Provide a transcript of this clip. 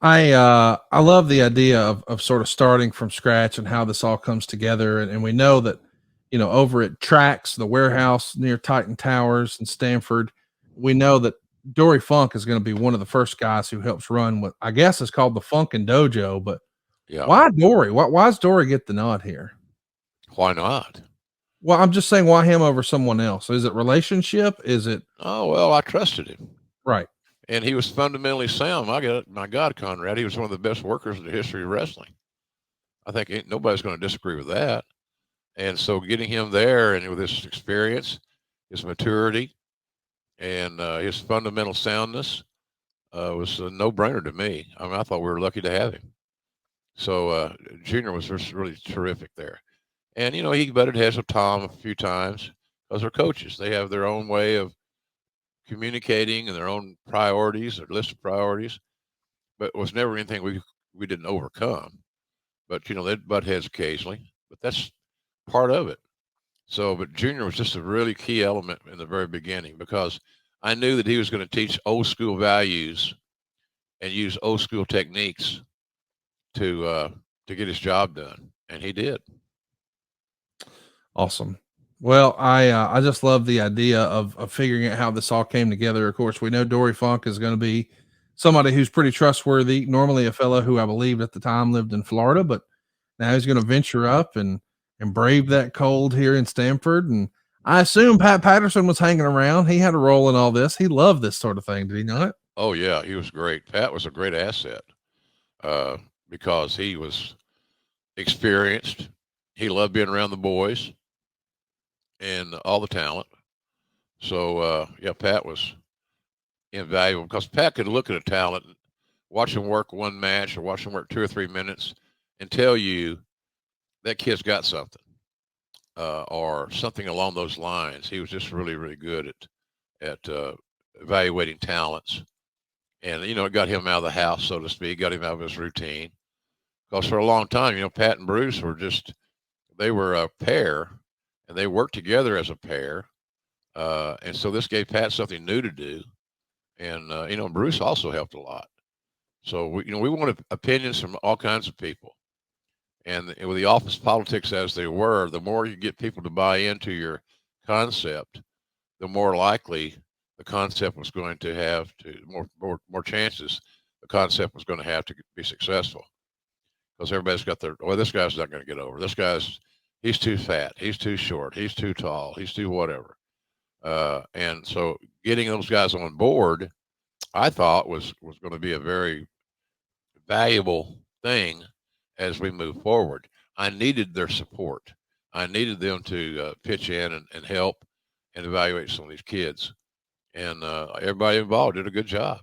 I love the idea of sort of starting from scratch and how this all comes together. And we know that, over at Tracks, the warehouse near Titan Towers in Stanford, we know that Dory Funk is going to be one of the first guys who helps run what I guess is called the Funkin' Dojo. But Yeah. why Dory? Why does Dory get the nod here? Why not? Well, I'm just saying, why him over someone else? Is it relationship? Is it Oh, well, I trusted him. right? And he was fundamentally sound. My God, Conrad, he was one of the best workers in the history of wrestling. I think nobody's going to disagree with that. And so getting him there and with his experience, his maturity, and his fundamental soundness was a no-brainer to me. I mean, I thought we were lucky to have him. So Junior was just really terrific there. And, he butted heads with Tom a few times because they're coaches. They have their own way of communicating and their own priorities, their list of priorities. But it was never anything we didn't overcome. But, they'd butt heads occasionally. But that's part of it. So, but Junior was just a really key element in the very beginning because I knew that he was going to teach old school values and use old school techniques to get his job done, and he did. Awesome. Well, I just love the idea of figuring out how this all came together. Of course, we know Dory Funk is going to be somebody who's pretty trustworthy. Normally, a fellow who I believe at the time lived in Florida, but now he's going to venture up and brave that cold here in Stanford. And I assume Pat Patterson was hanging around. He had a role in all this. He loved this sort of thing. Did he not? Oh yeah, he was great. Pat was a great asset uh, because he was experienced. He loved being around the boys and all the talent. So yeah, Pat was invaluable because Pat could look at a talent, watch him work one match or watch him work 2 or 3 minutes, and tell you that kid's got something or something along those lines. He was just really, really good at evaluating talents, and it got him out of the house, so to speak, got him out of his routine. Because for a long time, Pat and Bruce were they were a pair, and they worked together as a pair, and so this gave Pat something new to do, and Bruce also helped a lot. So we wanted opinions from all kinds of people. And with the office politics as they were, the more you get people to buy into your concept, the more likely the concept was going to have to more chances the concept was going to have to be successful because everybody's got well, this guy's not going to get over. He's too fat, he's too short, he's too tall, he's too whatever. And so getting those guys on board, I thought was going to be a very valuable thing as we move forward. I needed their support. I needed them to pitch in and help and evaluate some of these kids. And everybody involved did a good job.